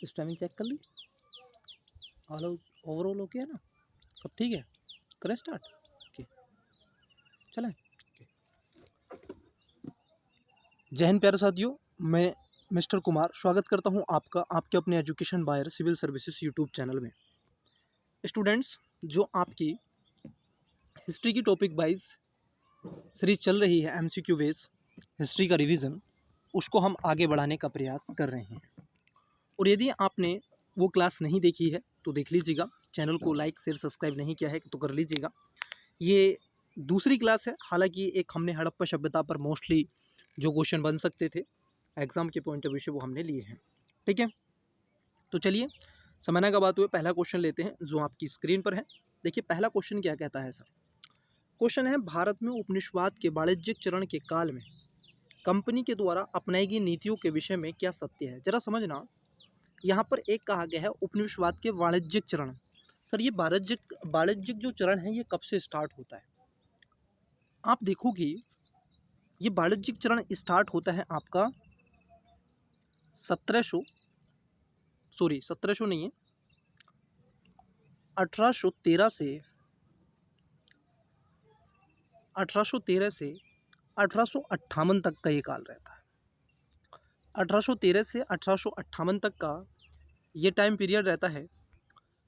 इस timing check कर ली, all overall okay है ना, सब ठीक है, करें स्टार्ट। ओके चलें। ओके, जय हिंद प्यारे साथियों, मैं मिस्टर कुमार स्वागत करता हूं आपका आपके अपने एजुकेशन बायर सिविल सर्विसेज यूट्यूब चैनल में। स्टूडेंट्स, जो आपकी हिस्ट्री की टॉपिक वाइज सीरीज चल रही है एमसीक्यू बेस हिस्ट्री का रिवीजन, उसको हम आगे बढ़ाने का प्रयास कर रहे हैं। और यदि आपने वो क्लास नहीं देखी है तो देख लीजिएगा, चैनल को लाइक शेयर सब्सक्राइब नहीं किया है तो कर लीजिएगा। ये दूसरी क्लास है, हालांकि एक हमने हड़प्पा सभ्यता पर मोस्टली जो क्वेश्चन बन सकते थे एग्जाम के पॉइंट ऑफ व्यू से वो हमने लिए हैं। ठीक है, तो चलिए समझने का बात हुए, पहला क्वेश्चन लेते हैं जो आपकी स्क्रीन पर है। देखिए पहला क्वेश्चन क्या कहता है सर। क्वेश्चन है, भारत में उपनिवेशवाद के वाणिज्यिक चरण के काल में कंपनी के द्वारा अपनाई गई नीतियों के विषय में क्या सत्य है। जरा समझना, यहाँ पर एक कहा गया है उपनिवेशवाद के वाणिज्यिक चरण। सर ये वाणिज्यिक जो चरण है ये कब से स्टार्ट होता है। आप देखोगे ये वाणिज्यिक चरण स्टार्ट होता है आपका 1700 नहीं है, 1813 से 1858 तक का ये काल रहता है। 1813 से 1858 तक का ये टाइम पीरियड रहता है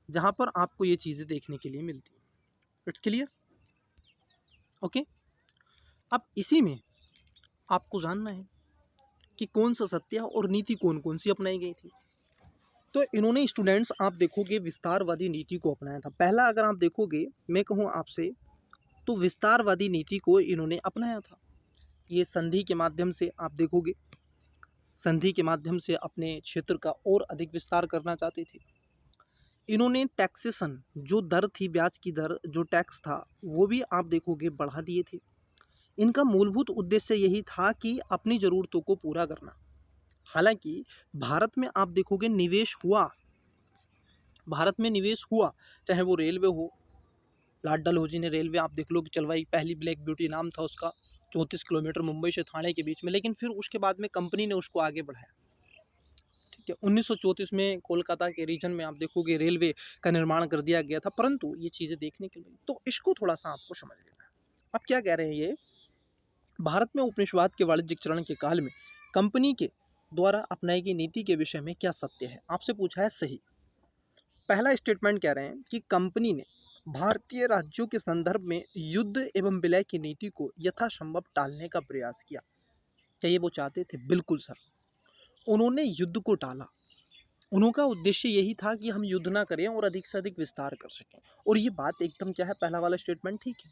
जहाँ पर आपको ये चीज़ें देखने के लिए मिलती हैं। It's clear. ओके, अब इसी में आपको जानना है कि कौन सा सत्य है और नीति कौन कौन सी अपनाई गई थी। तो इन्होंने स्टूडेंट्स आप देखोगे विस्तारवादी नीति को अपनाया था। पहला अगर आप देखोगे मैं कहूँ आपसे तो विस्तारवादी नीति को इन्होंने अपनाया था। ये संधि के माध्यम से आप देखोगे, संधि के माध्यम से अपने क्षेत्र का और अधिक विस्तार करना चाहते थे। इन्होंने टैक्सेशन जो दर थी, ब्याज की दर जो टैक्स था वो भी आप देखोगे बढ़ा दिए थे। इनका मूलभूत उद्देश्य यही था कि अपनी ज़रूरतों को पूरा करना। हालांकि भारत में आप देखोगे निवेश हुआ, भारत में निवेश हुआ, चाहे वो रेलवे हो, लाल डलहौजी ने रेलवे आप देख लो कि चलवाई, पहली ब्लैक ब्यूटी नाम था उसका, 34 किलोमीटर मुंबई से थाने के बीच में, लेकिन फिर उसके बाद में कंपनी ने उसको आगे बढ़ाया। ठीक है, 1934 में कोलकाता के रीजन में आप देखोगे रेलवे का निर्माण कर दिया गया था, परंतु ये चीज़ें देखने के लिए, तो इसको थोड़ा सा आपको समझ लेना है। अब क्या कह रहे हैं ये, भारत में उपनिवेशवाद के वाणिज्यिक चरण के काल में कंपनी के द्वारा अपनाई गई नीति के विषय में क्या सत्य है। आपसे पूछा है सही। पहला स्टेटमेंट कह रहे हैं कि कंपनी ने भारतीय राज्यों के संदर्भ में युद्ध एवं विलय की नीति को यथासंभव टालने का प्रयास किया। क्या ये वो चाहते थे? बिल्कुल सर, उन्होंने युद्ध को टाला। उनका उद्देश्य यही था कि हम युद्ध ना करें और अधिक से अधिक विस्तार कर सकें। और ये बात एकदम क्या है, पहला वाला स्टेटमेंट ठीक है।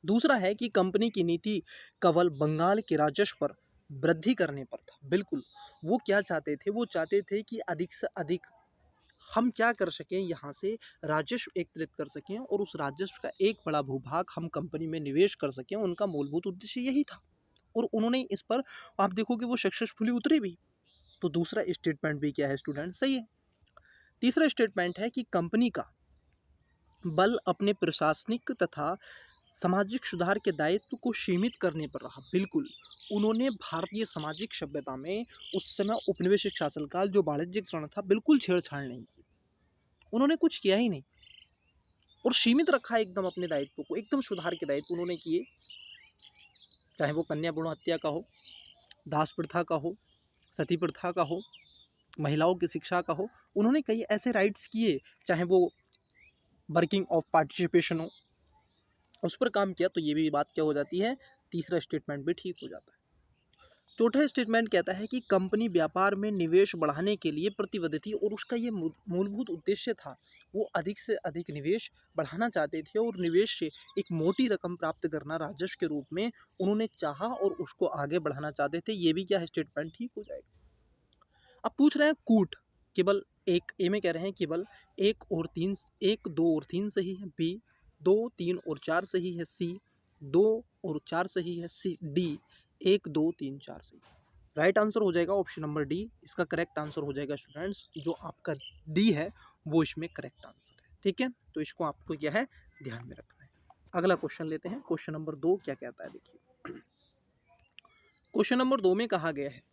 दूसरा है कि कंपनी की नीति केवल बंगाल के राजस्व पर वृद्धि करने पर था। बिल्कुल, वो क्या चाहते थे, वो चाहते थे कि अधिक से अधिक हम क्या कर सकें, यहाँ से राजस्व एकत्रित कर सकें और उस राजस्व का एक बड़ा भूभाग हम कंपनी में निवेश कर सकें। उनका मूलभूत उद्देश्य यही था और उन्होंने इस पर आप देखोगे वो सक्सेसफुली उतरे भी। तो दूसरा स्टेटमेंट भी क्या है स्टूडेंट, सही है। तीसरा स्टेटमेंट है कि कंपनी का बल अपने प्रशासनिक तथा सामाजिक सुधार के दायित्व को सीमित करने पर रहा। बिल्कुल, उन्होंने भारतीय सामाजिक सभ्यता में उस समय उपनिवेशिक शासनकाल जो वाणिज्यिक चरण था बिल्कुल छेड़छाड़ नहीं की। उन्होंने कुछ किया ही नहीं और सीमित रखा एकदम अपने दायित्व को, एकदम सुधार के दायित्व उन्होंने किए। चाहे वो कन्या भ्रूण हत्या का हो, दास प्रथा का हो, सती प्रथा का हो, महिलाओं की शिक्षा का हो, उन्होंने कई ऐसे राइट्स किए, चाहे वो वर्किंग ऑफ पार्टिसिपेशन हो, उस पर काम किया। तो ये भी बात क्या हो जाती है, तीसरा स्टेटमेंट भी ठीक हो जाता है। चौथा स्टेटमेंट कहता है कि कंपनी व्यापार में निवेश बढ़ाने के लिए प्रतिबद्ध थी और उसका ये मूलभूत उद्देश्य था, वो अधिक से अधिक निवेश बढ़ाना चाहते थे और निवेश से एक मोटी रकम प्राप्त करना राजस्व के रूप में उन्होंने चाहा और उसको आगे बढ़ाना चाहते थे। ये भी क्या है, स्टेटमेंट ठीक हो जाएगा। अब पूछ रहे हैं कूट, केवल एक, ए में कह रहे हैं केवल एक और तीन, एक दो और तीन सही है, बी दो तीन और चार सही है, सी दो और चार सही है, सी डी एक दो तीन चार सही। राइट आंसर हो जाएगा ऑप्शन नंबर डी, इसका करेक्ट आंसर हो जाएगा स्टूडेंट्स, जो आपका डी है वो इसमें करेक्ट आंसर है। ठीक है, तो इसको आपको क्या है ध्यान में रखना है। अगला क्वेश्चन लेते हैं, क्वेश्चन नंबर 2 क्या कहता है देखिए। क्वेश्चन नंबर 2 में कहा गया है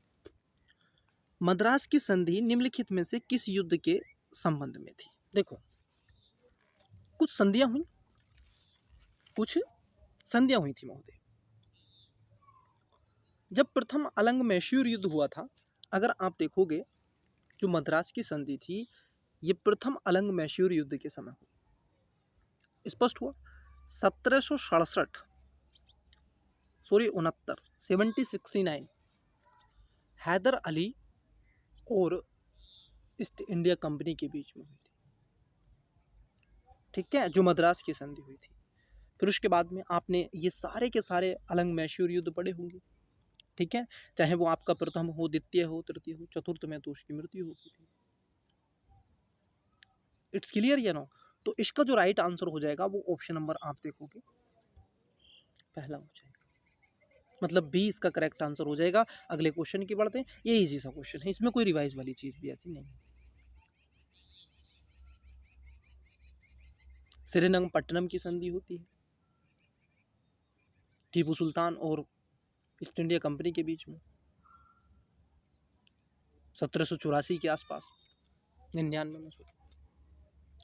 मद्रास की संधि निम्नलिखित में से किस युद्ध के संबंध में थी? देखो, कुछ संधियां हुई, कुछ संधियां हुई थी महोदय। जब प्रथम अलंग मैसूर युद्ध हुआ था, अगर आप देखोगे, जो मद्रास की संधि थी, ये प्रथम अलंग मैसूर युद्ध के समय हुई। स्पष्ट हुआ? 1767 सॉरी 1769 हैदर अली और ईस्ट इंडिया कंपनी के बीच में हुई थी। ठीक है, जो मद्रास की संधि हुई थी। फिर उसके बाद में आपने ये सारे के सारे अलंग मैसूर युद्ध पढ़े होंगे। ठीक है, चाहे वो आपका प्रथम हो, द्वितीय हो, तृतीय हो, चतुर्थ में तो उसकी मृत्यु हो गई थी। इट्स क्लियर या नो? तो इसका जो राइट आंसर हो जाएगा वो ऑप्शन नंबर आप देखोगे पहला हो जाएगा, मतलब बी इसका करेक्ट आंसर हो जाएगा। अगले क्वेश्चन की बढ़ते हैं। ये इजी सा क्वेश्चन है, इसमें कोई रिवाइज वाली चीज भी ऐसी नहीं है। श्रीरंगपट्टनम की संधि होती है टीपू सुल्तान और ईस्ट इंडिया कंपनी के बीच में 1784 के आसपास, 99 में।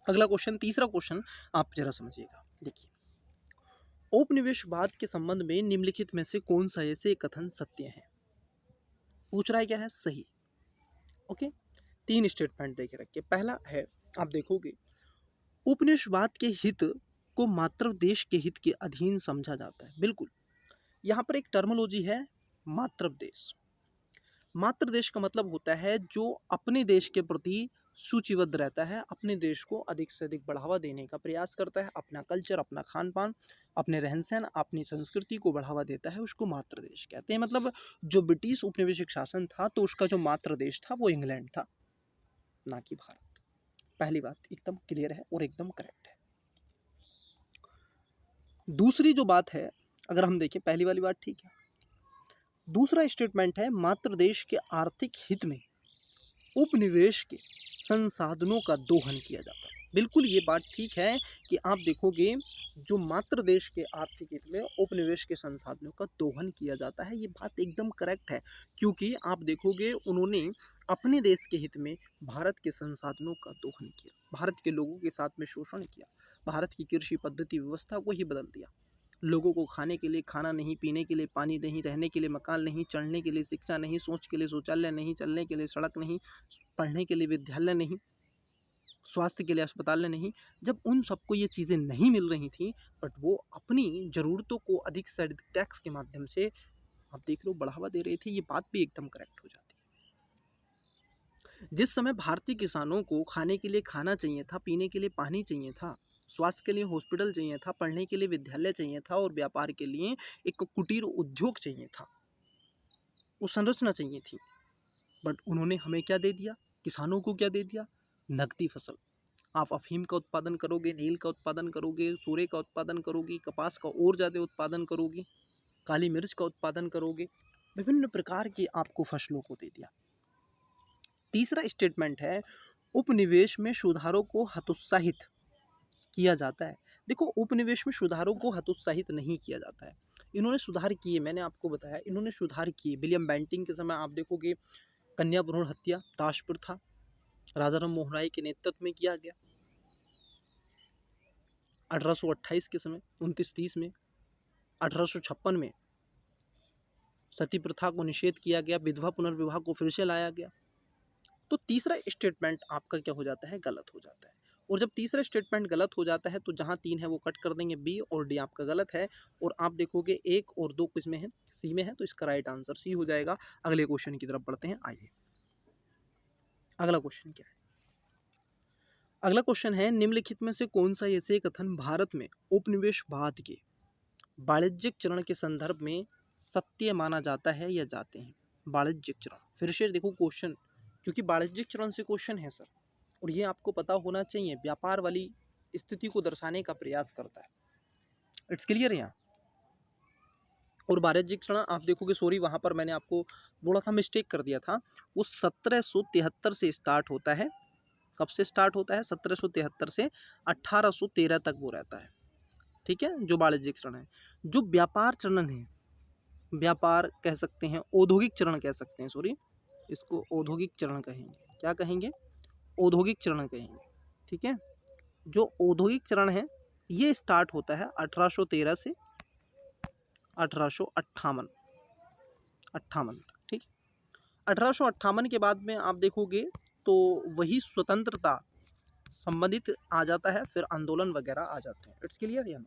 अगला क्वेश्चन, तीसरा क्वेश्चन आप जरा समझिएगा। देखिए, औपनिवेशवाद के संबंध में निम्नलिखित में से कौन सा ऐसे कथन सत्य है? पूछ रहा है क्या है? सही। ओके, 3 स्टेटमेंट देके रखिए। पहला है, आप देखोगे, उपनिवेशवाद के हित को मात्र देश के हित के अधीन समझा जाता है। बिल्कुल, यहाँ पर एक टर्मोलॉजी है, मात्र देश। मात्र देश का मतलब होता है जो अपने देश के प्रति सूचीबद्ध रहता है, अपने देश को अधिक से अधिक बढ़ावा देने का प्रयास करता है, अपना कल्चर, अपना खान पान, अपने रहन सहन, अपनी संस्कृति को बढ़ावा देता है, उसको मात्र देश कहते हैं। मतलब जो ब्रिटिश उपनिवेशिक शासन था, तो उसका जो मात्र देश था वो इंग्लैंड था, ना कि भारत। पहली बात एकदम क्लियर है और एकदम करेक्ट है। दूसरी जो बात है, अगर हम देखें, पहली वाली बात ठीक है। दूसरा स्टेटमेंट है, मात्र देश के आर्थिक हित में उपनिवेश के संसाधनों का दोहन किया जाता है। बिल्कुल ये बात ठीक है कि आप देखोगे, जो मात्र देश के आर्थिक हित में उपनिवेश के संसाधनों का दोहन किया जाता है, ये बात एकदम करेक्ट है। क्योंकि आप देखोगे, उन्होंने अपने देश के हित में भारत के संसाधनों का दोहन किया, भारत के लोगों के साथ में शोषण किया, भारत की कृषि पद्धति व्यवस्था को ही बदल दिया। लोगों को खाने के लिए खाना नहीं, पीने के लिए पानी नहीं, रहने के लिए मकान नहीं, चढ़ने के लिए शिक्षा नहीं, सोच के लिए शौचालय नहीं, चलने के लिए सड़क नहीं, पढ़ने के लिए विद्यालय नहीं, स्वास्थ्य के लिए अस्पताल नहीं। जब उन सबको ये चीज़ें नहीं मिल रही थी, बट वो अपनी ज़रूरतों को अधिक से अधिक टैक्स के माध्यम से, आप देख लो, बढ़ावा दे रहे थे, ये बात भी एकदम करेक्ट हो जाती है। जिस समय भारतीय किसानों को खाने के लिए खाना चाहिए था, पीने के लिए पानी चाहिए था, स्वास्थ्य के लिए हॉस्पिटल चाहिए था, पढ़ने के लिए विद्यालय चाहिए था, और व्यापार के लिए एक कुटीर उद्योग चाहिए था, वो संरचना चाहिए थी, बट उन्होंने हमें क्या दे दिया? किसानों को क्या दे दिया? नकदी फसल। आप अफीम का उत्पादन करोगे, नील का उत्पादन करोगे, सूरे का उत्पादन करोगे, कपास का और ज़्यादा उत्पादन करोगे, काली मिर्च का उत्पादन करोगे, विभिन्न प्रकार की आपको फसलों को दे दिया। तीसरा स्टेटमेंट है, उपनिवेश में सुधारों को हतोत्साहित किया जाता है। देखो, उपनिवेश में सुधारों को हतोत्साहित नहीं किया जाता है, इन्होंने सुधार किए। मैंने आपको बताया, इन्होंने सुधार किए। विलियम बेंटिंग के समय आप देखोगे, कन्या भ्रूण हत्या, दास प्रथा, राजा राम मोहन राय के नेतृत्व में किया गया। 1828 के समय 29-30 में, 1856 में सती प्रथा को निषेध किया गया, विधवा पुनर्विवाह को फिर से लाया गया। तो तीसरा स्टेटमेंट आपका क्या हो जाता है? गलत हो जाता है। और जब तीसरा स्टेटमेंट गलत हो जाता है, तो जहां 3 है वो कट कर देंगे, बी और डी आपका गलत है। और आप देखोगे 1 और 2 किस में है? सी में है, तो इसका राइट आंसर सी हो जाएगा। अगले क्वेश्चन की तरफ बढ़ते हैं, आइए। अगला क्वेश्चन क्या है? अगला क्वेश्चन है, निम्नलिखित में से कौन सा ऐसे कथन भारत में उपनिवेशवाद के वाणिज्यिक चरण के संदर्भ में सत्य माना जाता है या जाते हैं? वाणिज्यिक चरण, फिर से देखो क्वेश्चन, क्योंकि वाणिज्यिक चरण से क्वेश्चन है सर, और ये आपको पता होना चाहिए, व्यापार वाली स्थिति को दर्शाने का प्रयास करता है। इट्स क्लियर यहाँ। और वाणिज्यिक चरण आप देखोगे, सॉरी वहाँ पर मैंने आपको थोड़ा सा मिस्टेक कर दिया था, वो 1773 से स्टार्ट होता है। कब से स्टार्ट होता है? 1773 से 1813 तक वो रहता है। ठीक है, जो वाणिज्यिक चरण है। जो व्यापार चरण है, व्यापार कह सकते हैं, औद्योगिक चरण कह सकते हैं, सॉरी, इसको औद्योगिक चरण कहेंगे। क्या कहेंगे? औद्योगिक चरण कहेंगे। ठीक है, जो औद्योगिक चरण है ये स्टार्ट होता है 1813 से 1858 तक। ठीक, 1858 के बाद में आप देखोगे तो वही स्वतंत्रता संबंधित आ जाता है, फिर आंदोलन वगैरह आ जाते हैं। इट्स क्लियर है ना?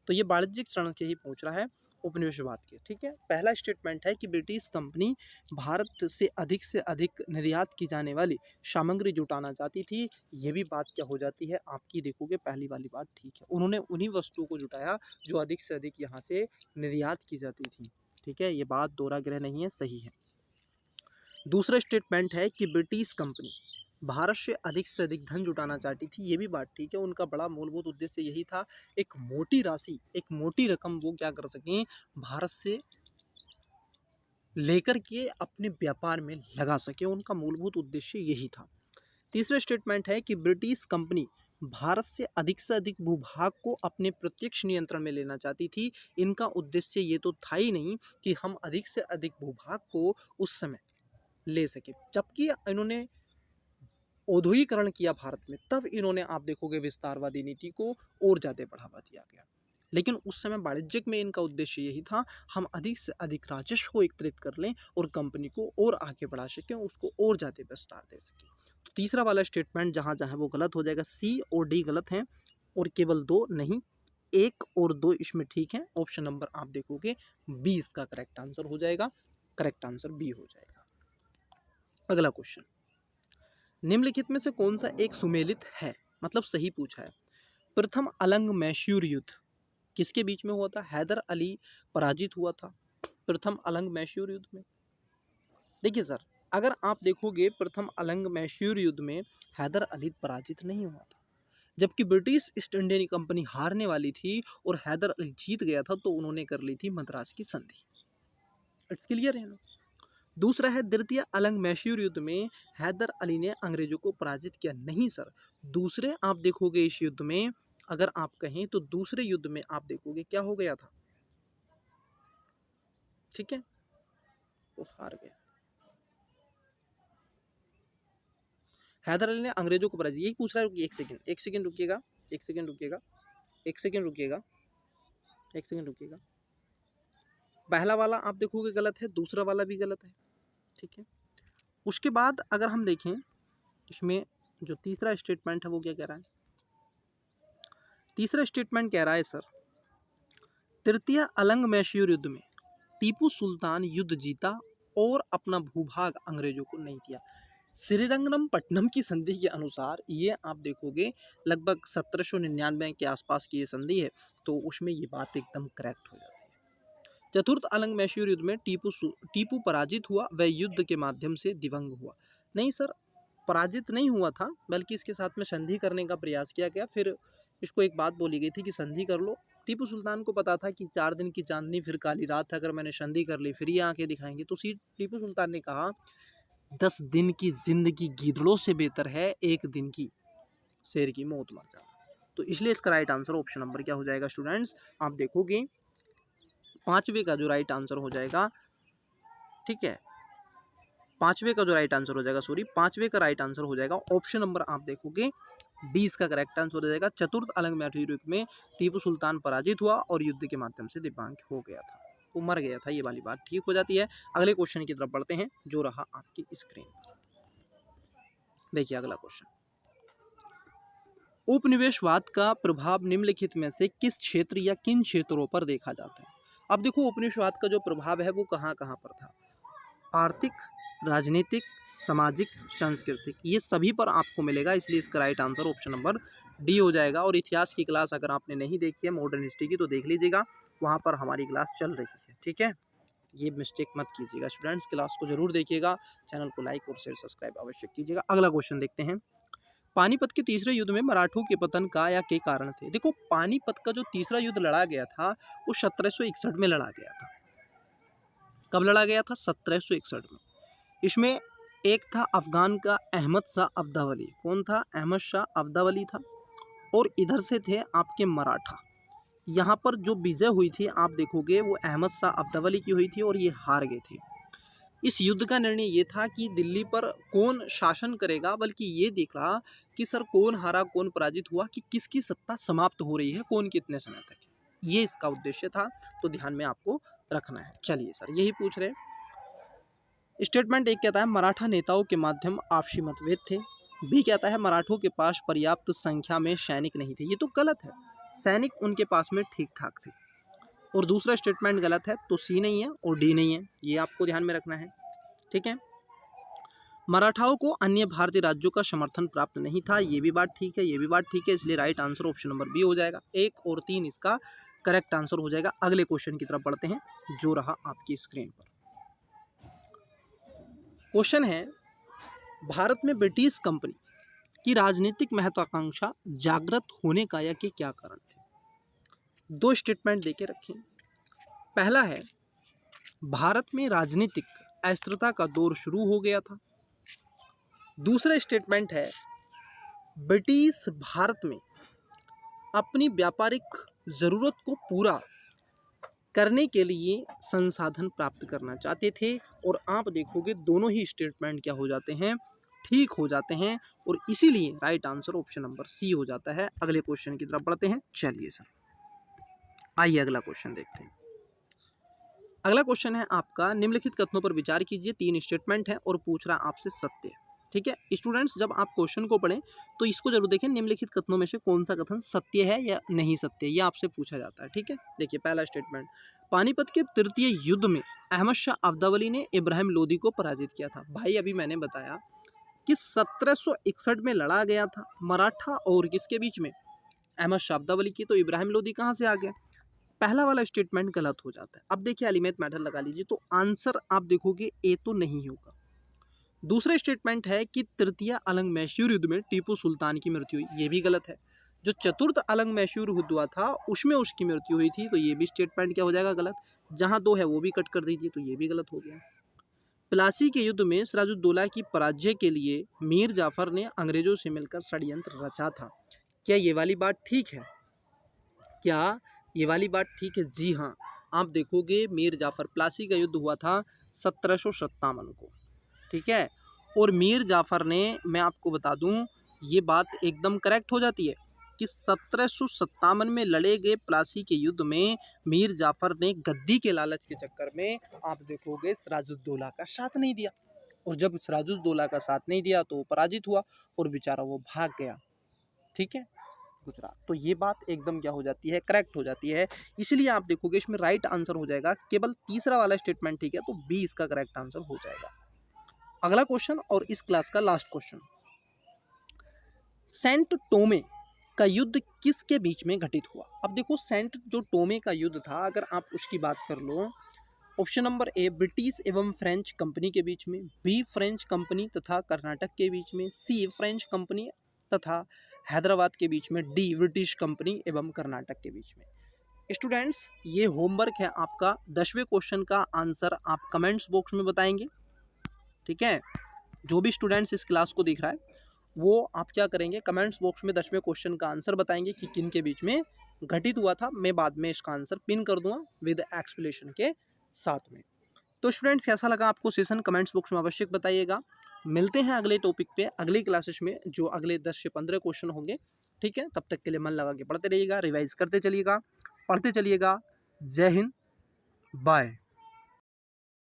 तो ये वाणिज्यिक चरण के ही पूछ रहा है, उपनिवेशवाद के। ठीक है, पहला स्टेटमेंट है कि ब्रिटिश कंपनी भारत से अधिक निर्यात की जाने वाली सामग्री जुटाना चाहती थी। ये भी बात क्या हो जाती है आपकी, देखोगे पहली वाली बात ठीक है, उन्होंने उन्हीं वस्तुओं को जुटाया जो अधिक से अधिक यहाँ से निर्यात की जाती थी। ठीक है, ये बात दोहरा ग्रह नहीं है, सही है। दूसरा स्टेटमेंट है कि ब्रिटिश कंपनी भारत से अधिक धन जुटाना चाहती थी। ये भी बात ठीक है, उनका बड़ा मूलभूत उद्देश्य यही था, एक मोटी राशि, एक मोटी रकम वो क्या कर सकें, भारत से लेकर के अपने व्यापार में लगा सके, उनका मूलभूत उद्देश्य यही था। तीसरा स्टेटमेंट है कि ब्रिटिश कंपनी भारत से अधिक भूभाग को अपने प्रत्यक्ष नियंत्रण में लेना चाहती थी। इनका उद्देश्य ये तो था ही नहीं कि हम अधिक से अधिक भूभाग को उस समय ले सके, जबकि इन्होंने औद्योगिकरण किया भारत में, तब इन्होंने आप देखोगे विस्तारवादी नीति को और ज़्यादा बढ़ावा दिया गया। लेकिन उस समय वाणिज्यिक में इनका उद्देश्य यही था, हम अधिक से अधिक राजस्व को एकत्रित कर लें और कंपनी को और आगे बढ़ा सकें, उसको और ज़्यादा विस्तार दे सकें। तो तीसरा वाला स्टेटमेंट जहाँ जहाँ वो गलत हो जाएगा, सी और डी गलत हैं, और केवल 2 नहीं, 1 और 2 इसमें ठीक है। ऑप्शन नंबर आप देखोगे 20 का करेक्ट आंसर हो जाएगा, करेक्ट आंसर बी हो जाएगा। अगला क्वेश्चन, निम्नलिखित में से कौन सा एक सुमेलित है, मतलब सही पूछा है। प्रथम अलंग मैसूर युद्ध किसके बीच में हुआ था? हैदर अली पराजित हुआ था प्रथम अलंग मैसूर युद्ध में। देखिए सर, अगर आप देखोगे प्रथम अलंग मैसूर युद्ध में हैदर अली पराजित नहीं हुआ था, जबकि ब्रिटिश ईस्ट इंडियन कंपनी हारने वाली थी और हैदर अली जीत गया था, तो उन्होंने कर ली थी मद्रास की संधि। इट्स क्लियर है ना? दूसरा है द्वितीय अलंग मैसूर युद्ध में हैदर अली ने अंग्रेजों को पराजित किया। नहीं सर, दूसरे आप देखोगे इस युद्ध में, अगर आप कहें तो दूसरे युद्ध में आप देखोगे क्या हो गया था। ठीक है, वो हार गया। हैदर अली ने अंग्रेजों को पराजित, यही पूछ रहा है। एक सेकंड रुकिएगा, एक सेकंड रुकिएगा। पहला वाला आप देखोगे गलत है, दूसरा वाला भी गलत है। ठीक है, उसके बाद अगर हम देखें इसमें जो तीसरा स्टेटमेंट है वो क्या कह रहा है? तीसरा स्टेटमेंट कह रहा है सर, तृतीय अलंग मैसूर युद्ध में टीपू सुल्तान युद्ध जीता और अपना भूभाग अंग्रेजों को नहीं दिया। श्रीरंगपट्टनम की संधि के अनुसार ये आप देखोगे लगभग 1799 के आसपास की ये संधि है, तो उसमें ये बात एकदम करेक्ट हो जाती है। चतुर्थ अलंग मैसूर युद्ध में टीपू पराजित हुआ, वह युद्ध के माध्यम से दिवंग हुआ। नहीं सर, पराजित नहीं हुआ था, बल्कि इसके साथ में संधि करने का प्रयास किया गया। फिर इसको एक बात बोली गई थी कि संधि कर लो। टीपू सुल्तान को पता था कि 4 दिन की चांदनी फिर काली रात है, अगर मैंने संधि कर ली फिर ये आंखें दिखाएंगे। तो टीपू सुल्तान ने कहा 10 दिन की जिंदगी गीदड़ों से बेहतर है 1 दिन की शेर की मौत मर जाना। तो इसलिए इसका राइट आंसर ऑप्शन नंबर क्या हो जाएगा स्टूडेंट्स, आप देखोगे 5वें का जो राइट आंसर हो जाएगा, ठीक है, 5वें का जो राइट आंसर हो जाएगा, 5वें का राइट आंसर हो जाएगा ऑप्शन नंबर आप देखोगे 20 का करेक्ट आंसर हो जाएगा। चतुर्थ अलंग मैसूर युद्ध में टीपू सुल्तान पराजित हुआ और युद्ध के माध्यम से दिव्यांग हो गया था, वो मर गया था। ये वाली बात ठीक हो जाती है। अगले क्वेश्चन की तरफ बढ़ते हैं जो रहा आपकी स्क्रीन पर। देखिए अगला क्वेश्चन, उपनिवेशवाद का प्रभाव निम्नलिखित में से किस क्षेत्र या किन क्षेत्रों पर देखा जाता है? अब देखो उपनिवेशवाद का जो प्रभाव है वो कहाँ कहाँ पर था? आर्थिक, राजनीतिक, सामाजिक, सांस्कृतिक, ये सभी पर आपको मिलेगा। इसलिए इसका right answer option number D हो जाएगा। और इतिहास की क्लास अगर आपने नहीं देखी है मॉडर्न हिस्ट्री की, तो देख लीजिएगा, वहाँ पर हमारी क्लास चल रही है। ठीक है, ये मिस्टेक मत कीजिएगा स्टूडेंट्स, क्लास को जरूर देखिएगा, चैनल को लाइक और शेयर सब्सक्राइब अवश्य कीजिएगा। अगला क्वेश्चन देखते हैं, पानीपत के तीसरे युद्ध में मराठों के पतन का या के कारण थे? देखो पानीपत का जो तीसरा युद्ध लड़ा गया था वो 1761 में लड़ा गया था। कब लड़ा गया था? 1761 में। इसमें एक था अफगान का अहमद शाह अब्दावली। कौन था? अहमद शाह अब्दावली था। और इधर से थे आपके मराठा। यहाँ पर जो विजय हुई थी आप देखोगे वो अहमद शाह अब्दावली की हुई थी और ये हार गए थे। इस युद्ध का निर्णय ये था कि दिल्ली पर कौन शासन करेगा, बल्कि ये देख रहा कि सर कौन हारा कौन पराजित हुआ, कि किसकी सत्ता समाप्त हो रही है, कौन कितने समय तक। ये इसका उद्देश्य था, तो ध्यान में आपको रखना है। चलिए सर यही पूछ रहे। स्टेटमेंट एक कहता है मराठा नेताओं के माध्यम आपसी मतभेद थे। बी कहता है मराठों के पास पर्याप्त संख्या में सैनिक नहीं थे। ये तो गलत है, सैनिक उनके पास में ठीक ठाक थे। और दूसरा स्टेटमेंट गलत है, तो सी नहीं है और डी नहीं है, ये आपको ध्यान में रखना है। ठीक है। मराठाओं को अन्य भारतीय राज्यों का समर्थन प्राप्त नहीं था, ये भी बात ठीक है, ये भी बात ठीक है, इसलिए right answer option number B हो जाएगा। 1 और 3 इसका करेक्ट आंसर हो जाएगा। अगले क्वेश्चन की तरफ बढ़ते हैं जो रहा आपकी स्क्रीन पर। क्वेश्चन है भारत में ब्रिटिश कंपनी की राजनीतिक महत्वाकांक्षा जागृत होने का या कि क्या कारण थे। दो स्टेटमेंट देके रखें। पहला है भारत में राजनीतिक अस्थिरता का दौर शुरू हो गया था। दूसरा स्टेटमेंट है ब्रिटिश भारत में अपनी व्यापारिक जरूरत को पूरा करने के लिए संसाधन प्राप्त करना चाहते थे। और आप देखोगे दोनों ही स्टेटमेंट क्या हो जाते हैं, ठीक हो जाते हैं, और इसीलिए right answer option number C हो जाता है। अगले क्वेश्चन की तरफ बढ़ते हैं। चलिए सर आइए अगला क्वेश्चन देखते हैं। अगला क्वेश्चन है आपका निम्नलिखित कथनों पर विचार कीजिए। 3 स्टेटमेंट है और पूछ रहा आपसे सत्य। ठीक है स्टूडेंट्स, जब आप क्वेश्चन को पढ़ें तो इसको जरूर देखें निम्नलिखित कथनों में से कौन सा कथन सत्य है या नहीं सत्य, ये आपसे पूछा जाता है। ठीक है, देखिए पहला स्टेटमेंट, पानीपत के तृतीय युद्ध में अहमद शाह अब्दावली ने इब्राहिम लोदी को पराजित किया था। भाई अभी मैंने बताया कि 1761 में लड़ा गया था मराठा और किसके बीच में, अहमद शाह अब्दावली की। तो इब्राहिम लोदी कहाँ से आ गया, पहला वाला स्टेटमेंट गलत हो जाता है। अब देखिए एलिमेंट मैटर लगा लीजिए, तो आंसर आप देखोगे ए तो नहीं होगा। दूसरा स्टेटमेंट है कि तृतीय अलंग मैसूर युद्ध में टीपू सुल्तान की मृत्यु हुई, ये भी गलत है। जो चतुर्थ अलंग मैसूर युद्ध हुआ था उसमें उसकी मृत्यु हुई थी, तो ये भी स्टेटमेंट क्या हो जाएगा, गलत। जहां 2 है वो भी कट कर दीजिए, तो ये भी गलत हो गया। प्लासी के युद्ध में सिराजुद्दौला की पराजय के लिए मीर जाफर ने अंग्रेजों से मिलकर षड्यंत्र रचा था। क्या ये वाली बात ठीक है, क्या ये वाली बात ठीक है? जी हाँ, आप देखोगे मीर जाफर, प्लासी का युद्ध हुआ था 1757 को। ठीक है, और मीर जाफर ने, मैं आपको बता दूं ये बात एकदम करेक्ट हो जाती है कि 1757 में लड़े गए प्लासी के युद्ध में मीर जाफर ने गद्दी के लालच के चक्कर में आप देखोगे सिराजुद्दौला का साथ नहीं दिया, और जब सिराजुद्दौला का साथ नहीं दिया तो वो पराजित हुआ और बेचारा वो भाग गया। ठीक है, गुजरात। तो ये बात एकदम क्या हो जाती है, करेक्ट हो जाती है। इसलिए आप देखोगे इसमें राइट आंसर हो जाएगा केवल तीसरा वाला स्टेटमेंट। ठीक है, तो बी इसका करेक्ट आंसर हो जाएगा। अगला क्वेश्चन और इस क्लास का लास्ट क्वेश्चन, सेंट टोमे का युद्ध किसके बीच में घटित हुआ। अब देखो सेंट जो टोमे का युद्ध था, अगर आप उसकी बात कर लो, ऑप्शन नंबर ए ब्रिटिश एवं फ्रेंच कंपनी के बीच में, बी फ्रेंच कंपनी तथा कर्नाटक के बीच में, सी फ्रेंच कंपनी तथा हैदराबाद के बीच में, डी ब्रिटिश कंपनी एवं कर्नाटक के बीच में। स्टूडेंट्स ये होमवर्क है आपका, 10वें क्वेश्चन का आंसर आप कमेंट्स बॉक्स में बताएंगे। ठीक है, जो भी स्टूडेंट्स इस क्लास को देख रहा है वो आप क्या करेंगे, कमेंट्स बॉक्स में 10वें क्वेश्चन का आंसर बताएंगे कि किन के बीच में घटित हुआ था। मैं बाद में इसका आंसर पिन कर दूंगा विद एक्सप्लेनेशन के साथ में। तो स्टूडेंट्स कैसा लगा आपको सेशन, कमेंट्स बॉक्स में अवश्य बताइएगा। मिलते हैं अगले टॉपिक पे अगली क्लासेस में, जो अगले 10 से 15 क्वेश्चन होंगे। ठीक है, तब तक के लिए मन लगा के पढ़ते रहिएगा, रिवाइज करते चलिएगा, पढ़ते चलिएगा। जय हिंद, बाय।